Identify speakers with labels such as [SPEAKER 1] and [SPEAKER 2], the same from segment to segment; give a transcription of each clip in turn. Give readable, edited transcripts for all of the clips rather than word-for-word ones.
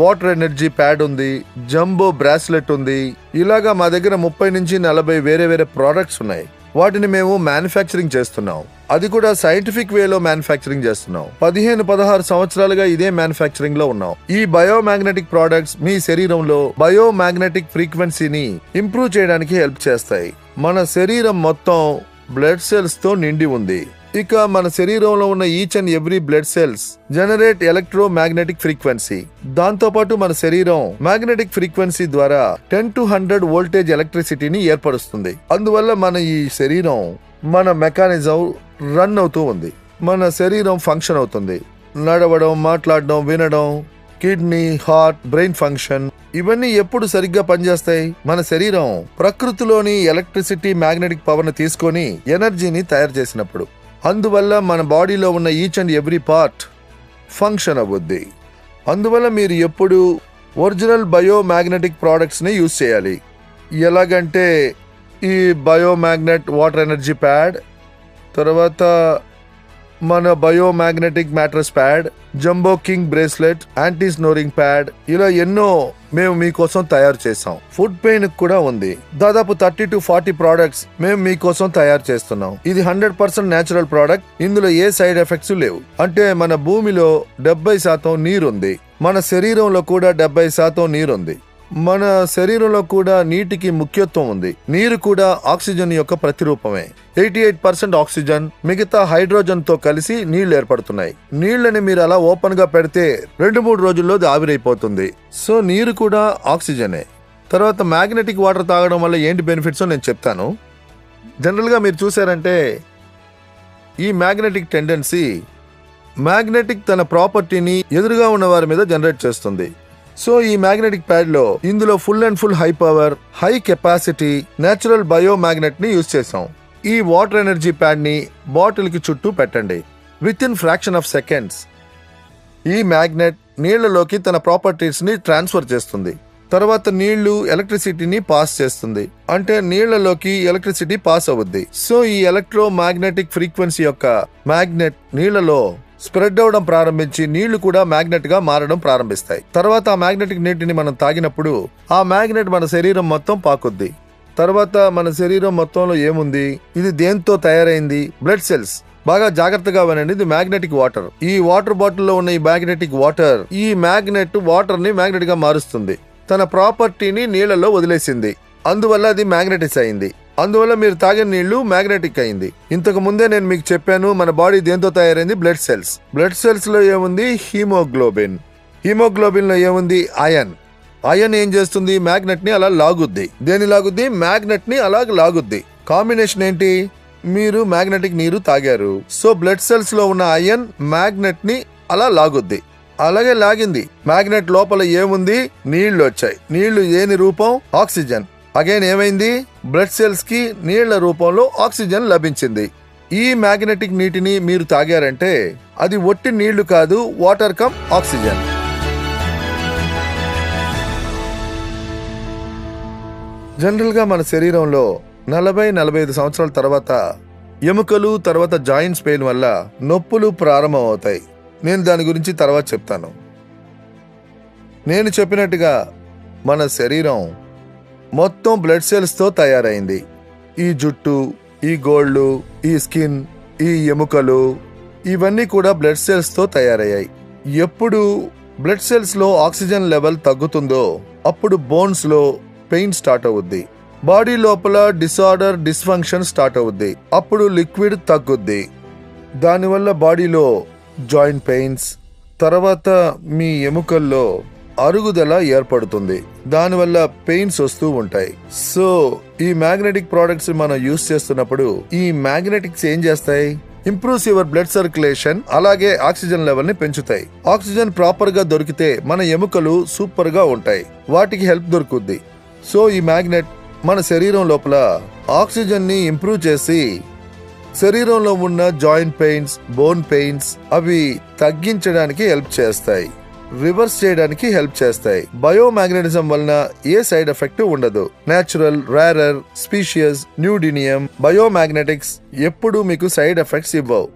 [SPEAKER 1] Water energy pad ఉంది, jumbo bracelet ఉంది. ఇలాగా మా దగ్గర 30 నుంచి 40 వేరే వేరే ప్రోడక్ట్స్ ఉన్నాయి. వాటిని మేము మ్యానుఫ్యాక్చరింగ్ చేస్తున్నాం. అది కూడా సైంటిఫిక్ వేలో మ్యానుఫ్యాక్చరింగ్ చేస్తున్నాం. 15-16 సంవత్సరాలుగా ఇదే మ్యానుఫ్యాక్చరింగ్ లో ఉన్నాం. ఈ బయోమాగ్నెటిక్ ప్రోడక్ట్స్ మీ శరీరంలో బయోమాగ్నెటిక్ ఫ్రీక్వెన్సీని ఇంప్రూవ్ చేయడానికి హెల్ప్ చేస్తాయి. మన శరీరం మొత్తం బ్లడ్ సెల్స్ తో నిండి ఉంది. ఇక మన శరీరంలో ఉన్న each and every blood cells generate electromagnetic frequency. దాంతో పాటు మన శరీరం మ్యాగ్నెటిక్ ఫ్రీక్వెన్సీ ద్వారా 10 to 100 వోల్టేజ్ ఎలక్ట్రిసిటీని ఏర్పరుస్తుంది. అందువల్ల మన ఈ శరీరం, మన మెకానిజం రన్ అవుతూ ఉంది. మన శరీరం ఫంక్షన్ అవుతుంది. నడవడం, మాట్లాడడం, వినడం, కిడ్నీ, హార్ట్, బ్రెయిన్ ఫంక్షన్ ఇవన్నీ ఎప్పుడు సరిగ్గా పనిచేస్తాయి? మన శరీరం ప్రకృతిలోని ఎలక్ట్రిసిటీ, మ్యాగ్నెటిక్ పవర్ ని తీసుకొని ఎనర్జీని తయారు చేసినప్పుడు. అందువల్ల మన బాడీలో ఉన్న each and every part function అవ్వద్ది. అందువల్ల మీరు ఎప్పుడు ఒరిజినల్ బయోమాగ్నెటిక్ ప్రోడక్ట్స్ ని యూజ్ చేయాలి. ఎలాగంటే ఈ బయోమాగ్నెట్ వాటర్ ఎనర్జీ ప్యాడ్, తర్వాత మన biomagnetic mattress pad, jumbo king bracelet, anti snoring pad, ఇలా ఎన్నో మేము మీకోసం తయారు చేసాం. ఫుడ్ పెయిన్ కూడా ఉంది. దాదాపు 30 to 40 ప్రోడక్ట్స్ మేము మీకోసం తయారు చేస్తున్నాం. ఇది 100% నేచురల్ ప్రోడక్ట్. ఇందులో ఏ సైడ్ ఎఫెక్ట్స్ లేవు. అంటే మన భూమిలో 70% నీరుంది. మన శరీరంలో కూడా 70% నీరుంది. మన శరీరంలో కూడా నీటికి ముఖ్యత్వం ఉంది. నీరు కూడా ఆక్సిజన్ యొక్క ప్రతిరూపమే. 88% ఆక్సిజన్, మిగతా హైడ్రోజన్ తో కలిసి నీళ్లు ఏర్పడుతున్నాయి. నీళ్లని మీరు అలా ఓపెన్ గా పెడితే 2-3 రోజుల్లో ఆవిరైపోతుంది. సో నీరు కూడా ఆక్సిజనే. తర్వాత మ్యాగ్నెటిక్ వాటర్ తాగడం వల్ల ఏంటి బెనిఫిట్స్ నేను చెప్తాను. జనరల్ గా మీరు చూసారంటే ఈ మ్యాగ్నెటిక్ టెండెన్సీ, మ్యాగ్నెటిక్ తన ప్రాపర్టీని ఎదురుగా ఉన్న వారి మీద జనరేట్ చేస్తుంది. సో ఈ మ్యాగ్నెటిక్ ప్యాడ్ లో ఇందులో full and full high power, high capacity natural biomagnet ని యూజ్ చేసాం. ఈ వాటర్ ఎనర్జీ ప్యాడ్ ని బాటిల్ కి చుట్టూ పెట్టండి. Within fraction of seconds ఈ మ్యాగ్నెట్ నీళ్లలోకి తన ప్రాపర్టీస్ ని ట్రాన్స్ఫర్ చేస్తుంది. తర్వాత నీళ్లు ఎలక్ట్రిసిటీని పాస్ చేస్తుంది. అంటే నీళ్లలోకి ఎలక్ట్రిసిటీ పాస్ అవుద్ది. సో ఈ ఎలక్ట్రోమాగ్నెటిక్ ఫ్రీక్వెన్సీ యొక్క మ్యాగ్నెట్ నీళ్లలో స్ప్రెడ్ అవడం ప్రారంభించి నీళ్లు కూడా మ్యాగ్నెట్ గా మారడం ప్రారంభిస్తాయి. తర్వాత ఆ మ్యాగ్నెటిక్ నీటిని మనం తాగినప్పుడు ఆ మ్యాగ్నెట్ మన శరీరం మొత్తం పాకుద్ది. తర్వాత మన శరీరం మొత్తంలో ఏముంది, ఇది దేంతో తయారైంది? Blood cells. బాగా జాగ్రత్తగా వినండి. ఇది మ్యాగ్నెటిక్ వాటర్. ఈ వాటర్ బాటిల్లో ఉన్న ఈ మ్యాగ్నెటిక్ వాటర్, ఈ మ్యాగ్నెట్ వాటర్ ని మ్యాగ్నెట్ గా మారుస్తుంది. తన ప్రాపర్టీని నీళ్లలో వదిలేసింది. అందువల్ల అది మ్యాగ్నెటిస్ అయింది. అందువల్ల మీరు తాగిన నీళ్లు మ్యాగ్నెటిక్ అయింది. ఇంతకు ముందే నేను మీకు చెప్పాను మన బాడీ దేంతో తయారైంది? Blood cells. బ్లడ్ సెల్స్ లో ఏముంది? హీమోగ్లోబిన్. హీమోగ్లోబిన్ లో ఏముంది? ఐరన్. ఐరన్ ఏం చేస్తుంది? మ్యాగ్నెట్ ని అలా లాగుద్ది. దేని లాగుద్ది? మ్యాగ్నెట్ ని అలా లాగుద్ది. కాంబినేషన్ ఏంటి? మీరు మ్యాగ్నెటిక్ నీరు తాగారు. సో బ్లడ్ సెల్స్ లో ఉన్న ఐరన్ మ్యాగ్నెట్ ని అలా లాగుద్ది. అలాగే లాగింది. మ్యాగ్నెట్ లోపల ఏముంది? నీళ్లు వచ్చాయి. నీళ్లు ఏని రూపం? ఆక్సిజన్. అగైన్ ఏమైంది? బ్లడ్ సెల్స్ కి నీళ్ల రూపంలో ఆక్సిజన్ లభించింది. ఈ మ్యాగ్నెటిక్ నీటిని మీరు తాగారంటే అది ఒట్టి నీళ్లు కాదు, వాటర్ కమ్ ఆక్సిజన్. జనరల్ గా మన శరీరంలో 40-45 సంవత్సరాల తర్వాత ఎముకలు, తర్వాత జాయింట్స్ పెయిన్ వల్ల నొప్పులు ప్రారంభం అవుతాయి. నేను దాని గురించి తర్వాత చెప్తాను. నేను చెప్పినట్టుగా మన శరీరం మొత్తం బ్లడ్ సెల్స్ తో తయారైంది. ఈ జుట్టు, ఈ గోళ్ళు, ఈ స్కిన్, ఈ ఎముకలు ఇవన్నీ కూడా బ్లడ్ సెల్స్ తో తయారయ్యాయి. ఎప్పుడు బ్లడ్ సెల్స్ లో ఆక్సిజన్ లెవెల్ తగ్గుతుందో అప్పుడు బోన్స్ లో పెయిన్ స్టార్ట్ అవుద్ది. బాడీ లోపల డిసార్డర్, డిస్ఫంక్షన్ స్టార్ట్ అవుద్ది. అప్పుడు లిక్విడ్ తగ్గుద్ది. దానివల్ల బాడీలో జాయింట్ పెయిన్స్, తర్వాత మీ ఎముకల్లో అరుగుదల ఏర్పడుతుంది. దానివల్ల పెయిన్స్ వస్తూ ఉంటాయి. సో ఈ మ్యాగ్నెటిక్ ప్రోడక్ట్స్ మనం యూస్ చేస్తున్నప్పుడు ఈ మ్యాగ్నెటిక్స్ ఏం చేస్తాయి? ఇంప్రూవ్స్ యువర్ బ్లడ్ సర్క్యులేషన్, అలాగే ఆక్సిజన్ లెవెల్ ని పెంచుతాయి. ఆక్సిజన్ ప్రాపర్ గా దొరికితే మన ఎముకలు సూపర్ గా ఉంటాయి. వాటికి హెల్ప్ దొరుకుద్ది. సో ఈ మ్యాగ్నెట్ మన శరీరం లోపల ఆక్సిజన్ ని ఇంప్రూవ్ చేసి శరీరంలో ఉన్న జాయింట్ పెయిన్స్, బోన్ పెయిన్స్ అవి తగ్గించడానికి హెల్ప్ చేస్తాయి. రివర్స్ చేయడానికి హెల్ప్ చేస్తాయి. బయోమాగ్నెటిజం వలన ఏ సైడ్ ఎఫెక్ట్ ఉండదు. నేచురల్, రేరర్, స్పీషియస్, న్యూడినియం బయోమాగ్నెటిక్స్ ఎప్పుడు మీకు సైడ్ ఎఫెక్ట్స్ ఇవ్వవు.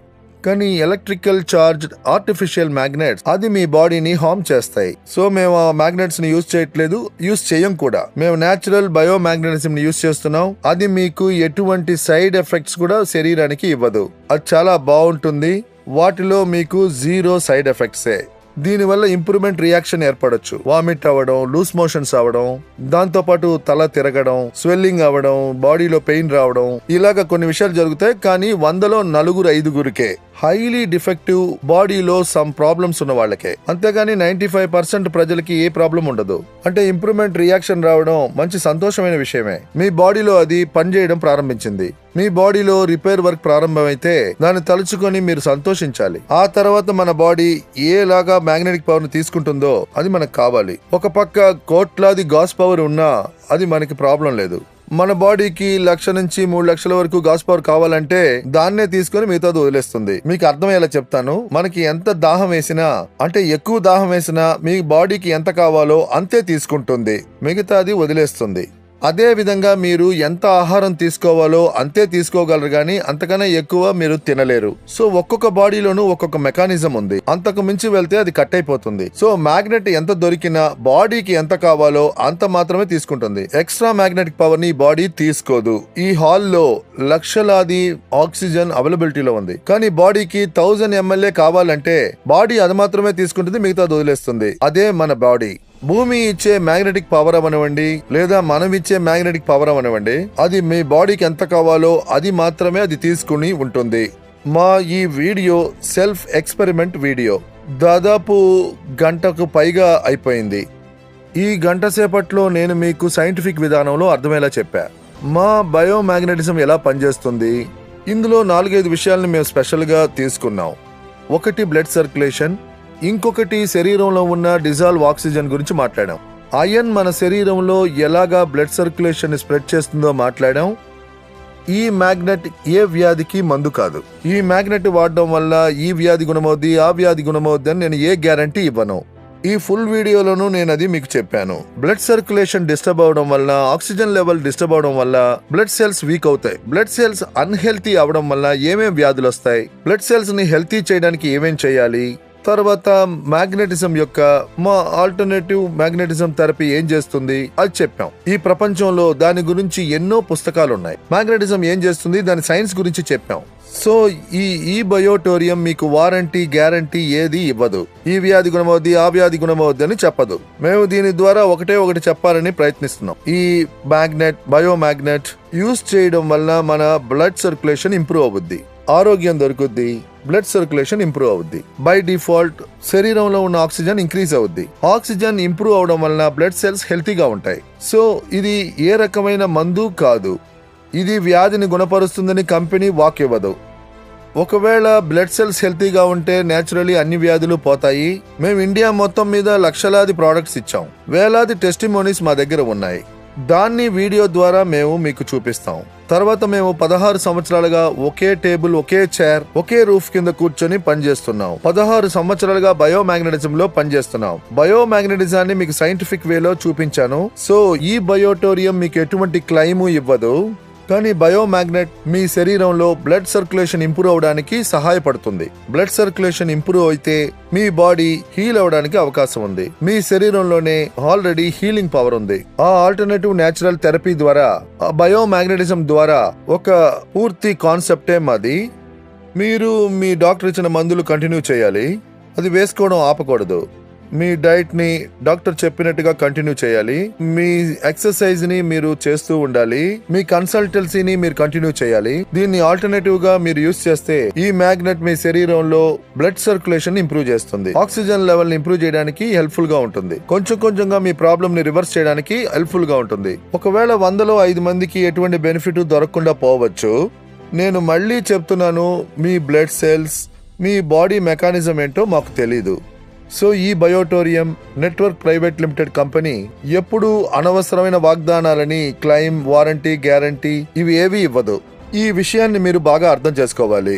[SPEAKER 1] కానీ ఎలక్ట్రికల్ చార్జ్ ఆర్టిఫిషియల్ మ్యాగ్నెట్స్ అది మీ బాడీని హార్మ్ చేస్తాయి. సో మేము ఆ మ్యాగ్నెట్స్ ని యూజ్ చేయట్లేదు, యూజ్ చేయం కూడా. మేము నేచురల్ బయో మ్యాగ్నెటిజం ని యూజ్ చేస్తున్నాం. అది మీకు ఎటువంటి సైడ్ ఎఫెక్ట్స్ కూడా శరీరానికి ఇవ్వదు. అది చాలా బాగుంటుంది. వాటిలో మీకు 0 సైడ్ ఎఫెక్ట్సే. దీనివల్ల ఇంప్రూవ్మెంట్ రియాక్షన్ ఏర్పడొచ్చు. వామిట్ అవ్వడం, లూస్ మోషన్స్ అవ్వడం, దాంతో పాటు తల తిరగడం, స్వెల్లింగ్ అవ్వడం, బాడీలో పెయిన్ రావడం, ఇలాగ కొన్ని విషయాలు జరుగుతాయి. కానీ 100లో 4-5కే హైలీ డిఫెక్టివ్ బాడీలో సమ్ ప్రాబ్లమ్స్ ఉన్న వాళ్ళకే. అంతేగాని 95% ప్రజలకి ఏ ప్రాబ్లం ఉండదు. అంటే ఇంప్రూవ్మెంట్ రియాక్షన్ రావడం మంచి సంతోషమైన విషయమే. మీ బాడీలో అది పనిచేయడం ప్రారంభించింది. మీ బాడీలో రిపేర్ వర్క్ ప్రారంభమైతే దాన్ని తలుచుకొని మీరు సంతోషించాలి. ఆ తర్వాత మన బాడీ ఏలాగా మ్యాగ్నెటిక్ పవర్ ని తీసుకుంటుందో అది మనకు కావాలి. ఒక పక్క కోట్లాది గాస్ పవర్ ఉన్నా అది మనకి ప్రాబ్లం లేదు. మన బాడీకి 1,00,000 నుంచి 3 లక్షల వరకు గాస్ పవర్ కావాలంటే దాన్నే తీసుకొని మిగతాది వదిలేస్తుంది. మీకు అర్థమయ్యేలా చెప్తాను. మనకి ఎంత దాహం వేసినా, అంటే ఎక్కువ దాహం వేసినా మీ బాడీకి ఎంత కావాలో అంతే తీసుకుంటుంది, మిగతాది వదిలేస్తుంది. అదే విధంగా మీరు ఎంత ఆహారం తీసుకోవాలో అంతే తీసుకోగలరు, గానీ అంతకన్నా ఎక్కువ మీరు తినలేరు. సో ఒక్కొక్క బాడీలోనూ ఒక్కొక్క మెకానిజం ఉంది. అంతకు మించి వెళ్తే అది కట్ అయిపోతుంది. సో మ్యాగ్నెట్ ఎంత దొరికినా బాడీకి ఎంత కావాలో అంత మాత్రమే తీసుకుంటుంది. ఎక్స్ట్రా మ్యాగ్నెటిక్ పవర్ ని బాడీ తీసుకోదు. ఈ హాల్లో లక్షలాది ఆక్సిజన్ అవైలబిలిటీలో ఉంది, కానీ బాడీకి 1000 ml కావాలంటే బాడీ అది మాత్రమే తీసుకుంటుంది, మిగతా వదిలేస్తుంది. అదే మన బాడీ. భూమి ఇచ్చే మ్యాగ్నెటిక్ పవర్ అవనివ్వండి, లేదా మనం ఇచ్చే మ్యాగ్నెటిక్ పవర్ అవనివ్వండి, అది మీ బాడీకి ఎంత కావాలో అది మాత్రమే అది తీసుకుని ఉంటుంది. మా ఈ వీడియో సెల్ఫ్ ఎక్స్పెరిమెంట్ వీడియో దాదాపు గంటకు పైగా అయిపోయింది. ఈ గంట సేపట్లో నేను మీకు సైంటిఫిక్ విధానంలో అర్థమయ్యేలా చెప్పా. మా బయోమాగ్నెటిజం ఎలా పనిచేస్తుంది, ఇందులో 4-5 విషయాలను మేము స్పెషల్గా తీసుకున్నాం. ఒకటి బ్లడ్ సర్క్యులేషన్, ఇంకొకటి శరీరంలో ఉన్న డిజాల్వ్ ఆక్సిజన్ గురించి మాట్లాడాం. ఐరన్ మన శరీరంలో ఎలాగా బ్లడ్ సర్క్యులేషన్ స్ప్రెడ్ చేస్తుందో మాట్లాడాం. ఈ మ్యాగ్నెట్ ఏ వ్యాధికి మందు కాదు. ఈ మ్యాగ్నెట్ వాడడం వల్ల ఈ వ్యాధి గుణమవుద్ది, ఆ వ్యాధి గుణమవుద్ది అని నేను ఏ గ్యారంటీ ఇవ్వను. ఈ ఫుల్ వీడియోలోనూ నేను అది మీకు చెప్పాను. బ్లడ్ సర్క్యులేషన్ డిస్టర్బ్ అవడం వల్ల, ఆక్సిజన్ లెవెల్ డిస్టర్బ్ అవడం వల్ల బ్లడ్ సెల్స్ వీక్ అవుతాయి. బ్లడ్ సెల్స్ అన్హెల్తీ అవడం వల్ల ఏమేం వ్యాధులు వస్తాయి, బ్లడ్ సెల్స్ ని హెల్తీ చేయడానికి ఏమేం చేయాలి, తర్వాత మ్యాగ్నెటిజం యొక్క మా ఆల్టర్నేటివ్ మ్యాగ్నెటిజం థెరపీ ఏం చేస్తుంది అది చెప్పాం. ఈ ప్రపంచంలో దాని గురించి ఎన్నో పుస్తకాలు ఉన్నాయి. మ్యాగ్నెటిజం ఏం చేస్తుంది దాని సైన్స్ గురించి చెప్పాం. సో ఈ బయోటోరియం మీకు వారంటీ గ్యారంటీ ఏది ఇవ్వదు. ఈ వ్యాధి గుణమవుద్ది, ఆ వ్యాధి గుణమవుద్ది అని చెప్పదు. మేము దీని ద్వారా ఒకటి చెప్పాలని ప్రయత్నిస్తున్నాం. ఈ బయో మ్యాగ్నెట్ యూజ్ చేయడం వల్ల మన బ్లడ్ సర్క్యులేషన్ ఇంప్రూవ్ అవుద్ది, ఆరోగ్యం దొరుకుద్ది, బ్లడ్ సర్క్యులేషన్ ఇంప్రూవ్ అవుద్ది. బై డిఫాల్ట్ శరీరంలో ఉన్న ఆక్సిజన్ ఇంక్రీజ్ అవుద్ది. ఆక్సిజన్ ఇంప్రూవ్ అవడం వలన బ్లడ్ సెల్స్ హెల్తీగా ఉంటాయి. సో ఇది ఏ రకమైన మందు కాదు. ఇది వ్యాధిని గుణపరుస్తుందని కంపెనీ వాక్ ఇవ్వదు. ఒకవేళ బ్లడ్ సెల్స్ హెల్తీగా ఉంటే నేచురలీ అన్ని వ్యాధులు పోతాయి. మేము ఇండియా మొత్తం మీద లక్షలాది ప్రోడక్ట్స్ ఇచ్చాం. వేలాది టెస్టిమోనీస్ మా దగ్గర ఉన్నాయి. దాన్ని వీడియో ద్వారా మేము మీకు చూపిస్తాం. తర్వాత మేము 16 సంవత్సరాలుగా ఒకే టేబుల్, ఒకే చైర్, ఒకే రూఫ్ కింద కూర్చొని పనిచేస్తున్నాం. 16 సంవత్సరాలుగా బయోమాగ్నెటిజం లో పనిచేస్తున్నాం. బయోమాగ్నెటిజాన్ని మీకు సైంటిఫిక్ వేలో చూపించాను. సో ఈ బయోటోరియం మీకు ఎటువంటి క్లైము ఇవ్వదు, కానీ బయోమాగ్నెట్ మీ శరీరంలో బ్లడ్ సర్క్యులేషన్ ఇంప్రూవ్ అవడానికి సహాయపడుతుంది. బ్లడ్ సర్క్యులేషన్ ఇంప్రూవ్ అయితే మీ బాడీ హీల్ అవడానికి అవకాశం ఉంది. మీ శరీరంలోనే ఆల్రెడీ హీలింగ్ పవర్ ఉంది. ఆ ఆల్టర్నేటివ్ నేచురల్ థెరపీ ద్వారా, ఆ బయోమాగ్నెటిజం ద్వారా ఒక పూర్తి కాన్సెప్టే మాది. మీరు మీ డాక్టర్ ఇచ్చిన మందులు కంటిన్యూ చేయాలి, అది వేసుకోవడం ఆపకూడదు. మీ డైట్ ని డాక్టర్ చెప్పినట్టుగా కంటిన్యూ చేయాలి. మీ ఎక్సర్సైజ్ ని మీరు చేస్తూ ఉండాలి. మీ కన్సల్టెన్సీని మీరు కంటిన్యూ చేయాలి. దీన్ని ఆల్టర్నేటివ్ గా మీరు యూస్ చేస్తే ఈ మ్యాగ్నెట్ మీ శరీరంలో బ్లడ్ సర్క్యులేషన్ ఇంప్రూవ్ చేస్తుంది. ఆక్సిజన్ లెవెల్ ని ఇంప్రూవ్ చేయడానికి హెల్ప్ఫుల్ గా ఉంటుంది. కొంచెంగా మీ ప్రాబ్లమ్ ని రివర్స్ చేయడానికి హెల్ప్ఫుల్ గా ఉంటుంది. ఒకవేళ 100లో 5 మందికి ఎటువంటి బెనిఫిట్ దొరకకుండా పోవచ్చు. నేను మళ్ళీ చెప్తున్నాను, మీ బ్లడ్ సెల్స్, మీ బాడీ మెకానిజం ఏంటో మాకు తెలీదు. సో ఈ బయోటోరియం నెట్వర్క్ ప్రైవేట్ లిమిటెడ్ కంపెనీ ఎప్పుడూ అనవసరమైన వాగ్దానాలని, క్లెయిమ్, వారంటీ, గ్యారంటీ ఇవి ఏవి ఇవ్వదు. ఈ విషయాన్ని మీరు బాగా అర్థం చేసుకోవాలి.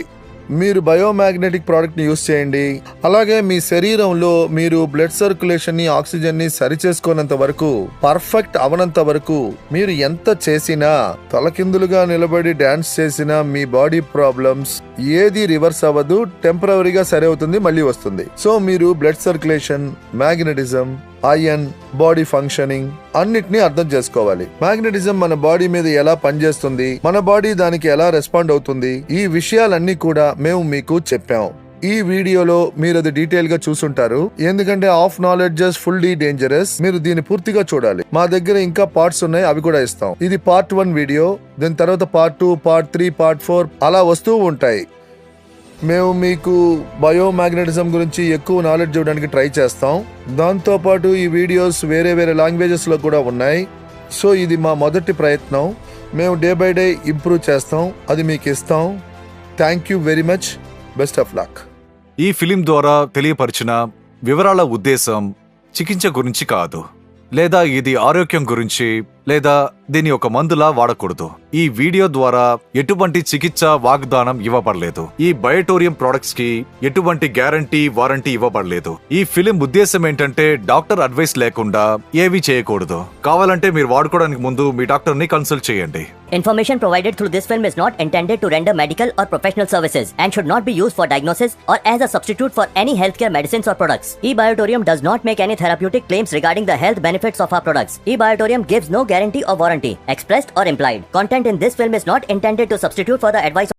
[SPEAKER 1] మీరు బయోమాగ్నెటిక్ ప్రోడక్ట్ ని యూస్ చేయండి. అలాగే మీ శరీరంలో మీరు బ్లడ్ సర్క్యులేషన్ ని ఆక్సిజన్ ని సరిచేసుకోనంత వరకు, పర్ఫెక్ట్ అవనంత వరకు మీరు ఎంత చేసినా, తలకిందులుగా నిలబడి డాన్స్ చేసినా మీ బాడీ ప్రాబ్లమ్స్ ఏది రివర్స్ అవ్వదు. టెంపరరీగా సరి అవుతుంది, మళ్ళీ వస్తుంది. సో మీరు blood circulation, magnetism, iron, body functioning అన్నిటినీ అర్థం చేసుకోవాలి. మ్యాగ్నెటిజం మన బాడీ మీద ఎలా పనిచేస్తుంది, మన బాడీ దానికి ఎలా రెస్పాండ్ అవుతుంది, ఈ విషయాలన్నీ కూడా మేము మీకు చెప్పాం. ఈ వీడియోలో మీరు అది డీటెయిల్ గా చూసుంటారు. ఎందుకంటే ఆఫ్ నాలెడ్జ్ ఫుల్లీ డేంజరస్. మీరు దీన్ని పూర్తిగా చూడాలి. మా దగ్గర ఇంకా పార్ట్స్ ఉన్నాయి, అవి కూడా ఇస్తాం. ఇది పార్ట్ 1 వీడియో. దాని తర్వాత పార్ట్ 2, పార్ట్ 3, పార్ట్ 4 అలా వస్తూ ఉంటాయి. మేము మీకు బయోమాగ్నెటిజం గురించి ఎక్కువ నాలెడ్జ్ ఇవ్వడానికి ట్రై చేస్తాం. దాంతోపాటు ఈ వీడియోస్ వేరే వేరే లాంగ్వేజెస్ లో కూడా ఉన్నాయి. సో ఇది మా మొదటి ప్రయత్నం. మేము డే బై డే ఇంప్రూవ్ చేస్తాం, అది మీకు ఇస్తాం. Thank you very much. Best of luck.
[SPEAKER 2] ఈ ఫిలిం ద్వారా తెలియపరిచిన వివరాల ఉద్దేశం చికిత్స గురించి కాదు, లేదా ఇది ఆరోగ్యం గురించి, లేదా దీని ఒక మందులా వాడకూడదు. ఈ వీడియో ద్వారా ఎటువంటి చికిత్స వాగ్దానం ఇవ్వబడలేదు. ఈ బయోటోరియం ప్రొడక్ట్స్ కి ఎటువంటి గ్యారంటీ, వారంటీ ఇవ్వబడలేదు. ఈ ఫిలిం ఉద్దేశం ఏంటంటే డాక్టర్ అడ్వైస్ లేకుండా ఏవి చేయకూడదు. కావాలంటే మీరు వాడుకోవడానికి ముందు మీ డాక్టర్ ని కన్సల్ట్ చేయండి.
[SPEAKER 3] Information provided through this film is not intended to render medical or professional services and should not be used for diagnosis or as a substitute for any healthcare medicines or products. eBiotorium does not make any therapeutic claims regarding the health benefits of our products. eBiotorium gives no guarantee or warranty, expressed or implied. Content in this film is not intended to substitute for the advice